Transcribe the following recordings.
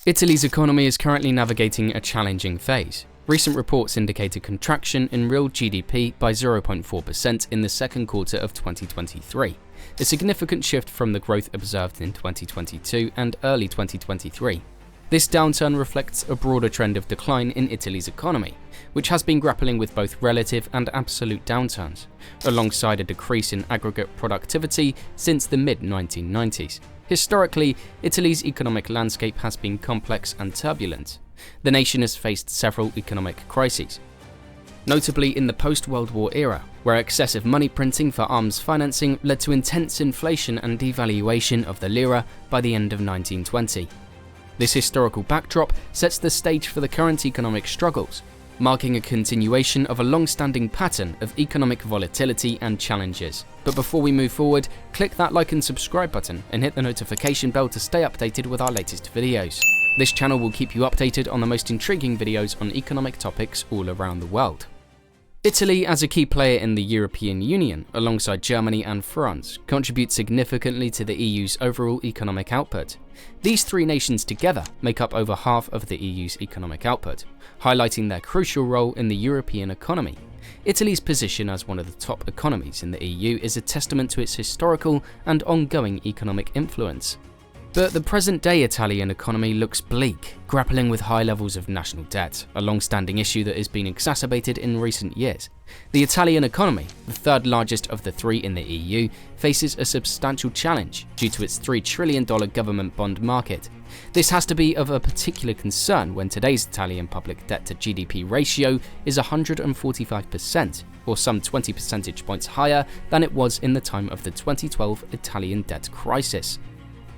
Italy's economy is currently navigating a challenging phase. Recent reports indicate a contraction in real GDP by 0.4% in the second quarter of 2023, a significant shift from the growth observed in 2022 and early 2023. This downturn reflects a broader trend of decline in Italy's economy, which has been grappling with both relative and absolute downturns, alongside a decrease in aggregate productivity since the mid-1990s. Historically, Italy's economic landscape has been complex and turbulent. The nation has faced several economic crises, notably in the post-World War era, where excessive money printing for arms financing led to intense inflation and devaluation of the lira by the end of 1920. This historical backdrop sets the stage for the current economic struggles, marking a continuation of a long-standing pattern of economic volatility and challenges. But before we move forward, click that like and subscribe button and hit the notification bell to stay updated with our latest videos. This channel will keep you updated on the most intriguing videos on economic topics all around the world. Italy, as a key player in the European Union, alongside Germany and France, contributes significantly to the EU's overall economic output. These three nations together make up over half of the EU's economic output, highlighting their crucial role in the European economy. Italy's position as one of the top economies in the EU is a testament to its historical and ongoing economic influence. But the present-day Italian economy looks bleak, grappling with high levels of national debt, a long-standing issue that has been exacerbated in recent years. The Italian economy, the third largest of the three in the EU, faces a substantial challenge due to its $3 trillion government bond market. This has to be of a particular concern when today's Italian public debt to GDP ratio is 145%, or some 20 percentage points higher than it was in the time of the 2012 Italian debt crisis.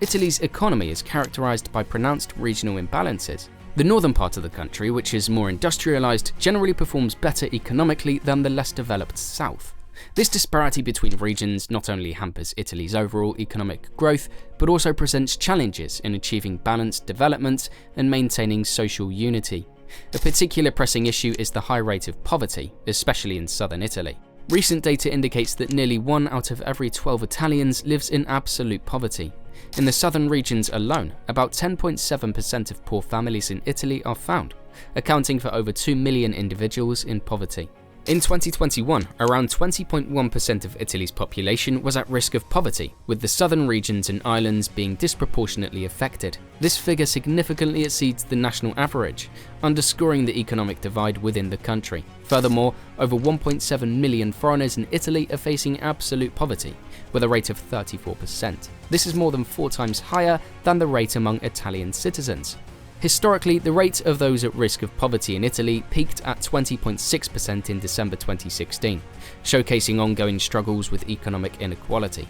Italy's economy is characterized by pronounced regional imbalances. The northern part of the country, which is more industrialized, generally performs better economically than the less developed south. This disparity between regions not only hampers Italy's overall economic growth, but also presents challenges in achieving balanced development and maintaining social unity. A particular pressing issue is the high rate of poverty, especially in southern Italy. Recent data indicates that nearly 1 out of every 12 Italians lives in absolute poverty. In the southern regions alone, about 10.7% of poor families in Italy are found, accounting for over 2 million individuals in poverty. In 2021, around 20.1% of Italy's population was at risk of poverty, with the southern regions and islands being disproportionately affected. This figure significantly exceeds the national average, underscoring the economic divide within the country. Furthermore, over 1.7 million foreigners in Italy are facing absolute poverty, with a rate of 34%. This is more than 4 times higher than the rate among Italian citizens. Historically, the rate of those at risk of poverty in Italy peaked at 20.6% in December 2016, showcasing ongoing struggles with economic inequality.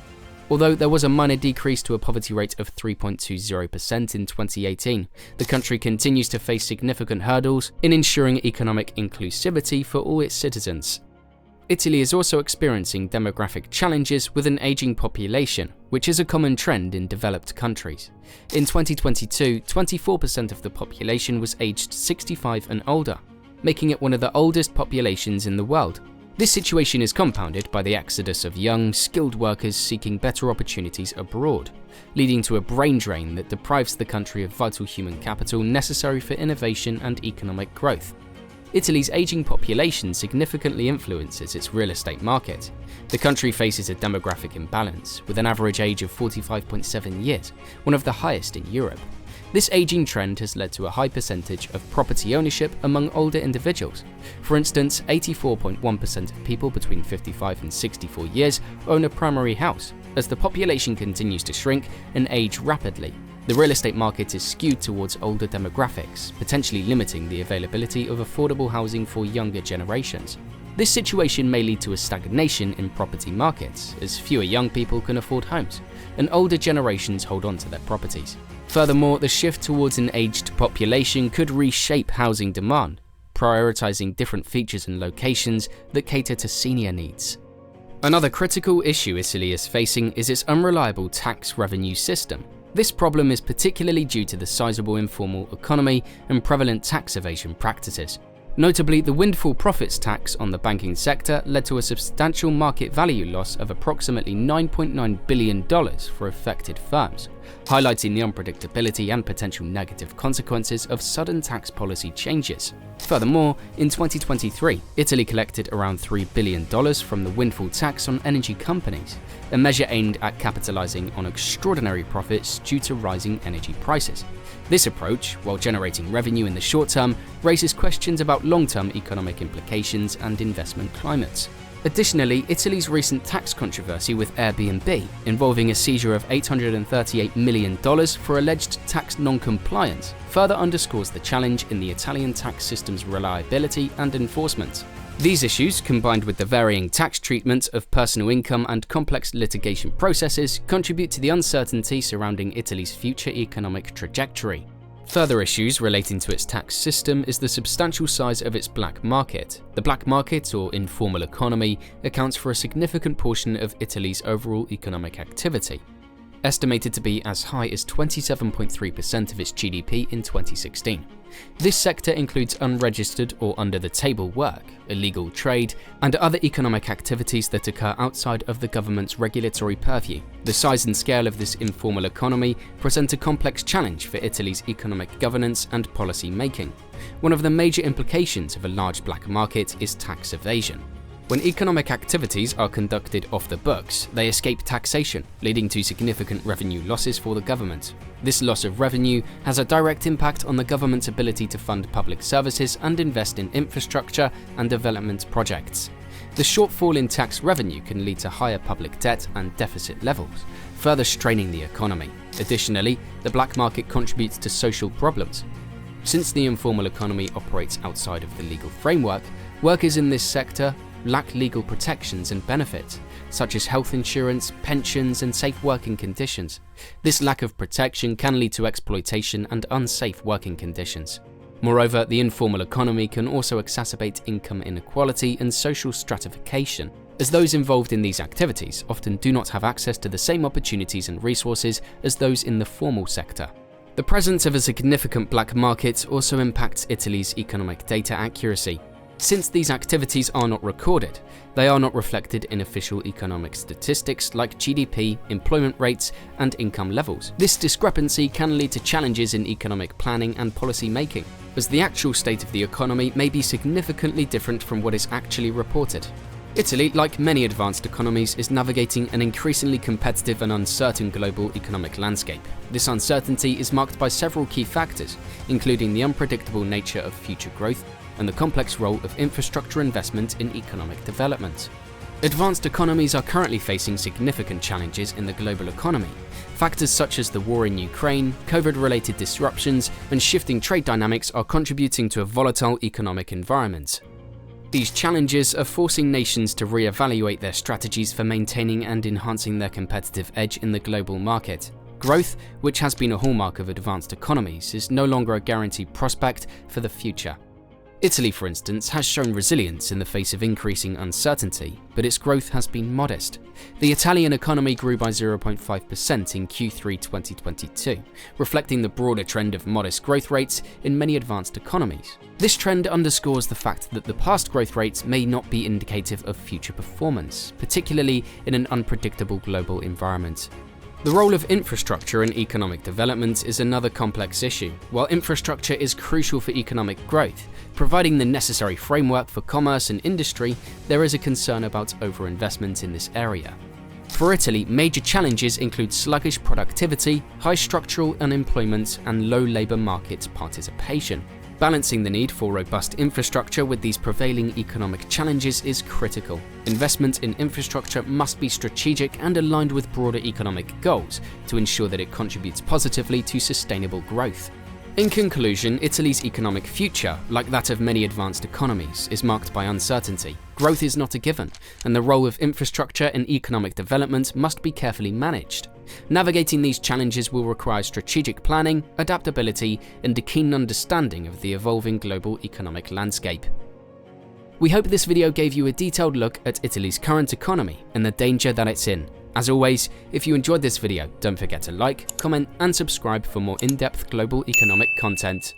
Although there was a minor decrease to a poverty rate of 3.20% in 2018, the country continues to face significant hurdles in ensuring economic inclusivity for all its citizens. Italy is also experiencing demographic challenges with an aging population, which is a common trend in developed countries. In 2022, 24% of the population was aged 65 and older, making it one of the oldest populations in the world. This situation is compounded by the exodus of young, skilled workers seeking better opportunities abroad, leading to a brain drain that deprives the country of vital human capital necessary for innovation and economic growth. Italy's aging population significantly influences its real estate market. The country faces a demographic imbalance, with an average age of 45.7 years, one of the highest in Europe. This aging trend has led to a high percentage of property ownership among older individuals. For instance, 84.1% of people between 55 and 64 years own a primary house. As the population continues to shrink and age rapidly, the real estate market is skewed towards older demographics, potentially limiting the availability of affordable housing for younger generations. This situation may lead to a stagnation in property markets, as fewer young people can afford homes, and older generations hold on to their properties. Furthermore, the shift towards an aged population could reshape housing demand, prioritizing different features and locations that cater to senior needs. Another critical issue Italy is facing is its unreliable tax revenue system. This problem is particularly due to the sizable informal economy and prevalent tax evasion practices. Notably, the windfall profits tax on the banking sector led to a substantial market value loss of approximately $9.9 billion for affected firms, highlighting the unpredictability and potential negative consequences of sudden tax policy changes. Furthermore, in 2023, Italy collected around $3 billion from the windfall tax on energy companies, a measure aimed at capitalizing on extraordinary profits due to rising energy prices. This approach, while generating revenue in the short term, raises questions about long-term economic implications and investment climates. Additionally, Italy's recent tax controversy with Airbnb, involving a seizure of $838 million for alleged tax non-compliance, further underscores the challenge in the Italian tax system's reliability and enforcement. These issues, combined with the varying tax treatment of personal income and complex litigation processes, contribute to the uncertainty surrounding Italy's future economic trajectory. Further issues relating to its tax system is the substantial size of its black market. The black market, or informal economy, accounts for a significant portion of Italy's overall economic activity, estimated to be as high as 27.3% of its GDP in 2016. This sector includes unregistered or under-the-table work, illegal trade, and other economic activities that occur outside of the government's regulatory purview. The size and scale of this informal economy present a complex challenge for Italy's economic governance and policy making. One of the major implications of a large black market is tax evasion. When economic activities are conducted off the books, they escape taxation, leading to significant revenue losses for the government. This loss of revenue has a direct impact on the government's ability to fund public services and invest in infrastructure and development projects. The shortfall in tax revenue can lead to higher public debt and deficit levels, further straining the economy. Additionally, the black market contributes to social problems. Since the informal economy operates outside of the legal framework, workers in this sector lack legal protections and benefits, such as health insurance, pensions, and safe working conditions. This lack of protection can lead to exploitation and unsafe working conditions. Moreover, the informal economy can also exacerbate income inequality and social stratification, as those involved in these activities often do not have access to the same opportunities and resources as those in the formal sector. The presence of a significant black market also impacts Italy's economic data accuracy. Since these activities are not recorded, they are not reflected in official economic statistics like GDP, employment rates, and income levels. This discrepancy can lead to challenges in economic planning and policy making, as the actual state of the economy may be significantly different from what is actually reported. Italy, like many advanced economies, is navigating an increasingly competitive and uncertain global economic landscape. This uncertainty is marked by several key factors, including the unpredictable nature of future growth and the complex role of infrastructure investment in economic development. Advanced economies are currently facing significant challenges in the global economy. Factors such as the war in Ukraine, COVID-related disruptions, and shifting trade dynamics are contributing to a volatile economic environment. These challenges are forcing nations to re-evaluate their strategies for maintaining and enhancing their competitive edge in the global market. Growth, which has been a hallmark of advanced economies, is no longer a guaranteed prospect for the future. Italy, for instance, has shown resilience in the face of increasing uncertainty, but its growth has been modest. The Italian economy grew by 0.5% in Q3 2022, reflecting the broader trend of modest growth rates in many advanced economies. This trend underscores the fact that the past growth rates may not be indicative of future performance, particularly in an unpredictable global environment. The role of infrastructure in economic development is another complex issue. While infrastructure is crucial for economic growth, providing the necessary framework for commerce and industry, there is a concern about overinvestment in this area. For Italy, major challenges include sluggish productivity, high structural unemployment, and low labour market participation. Balancing the need for robust infrastructure with these prevailing economic challenges is critical. Investment in infrastructure must be strategic and aligned with broader economic goals to ensure that it contributes positively to sustainable growth. In conclusion, Italy's economic future, like that of many advanced economies, is marked by uncertainty. Growth is not a given, and the role of infrastructure in economic development must be carefully managed. Navigating these challenges will require strategic planning, adaptability, and a keen understanding of the evolving global economic landscape. We hope this video gave you a detailed look at Italy's current economy and the danger that it's in. As always, if you enjoyed this video, don't forget to like, comment, and subscribe for more in-depth global economic content.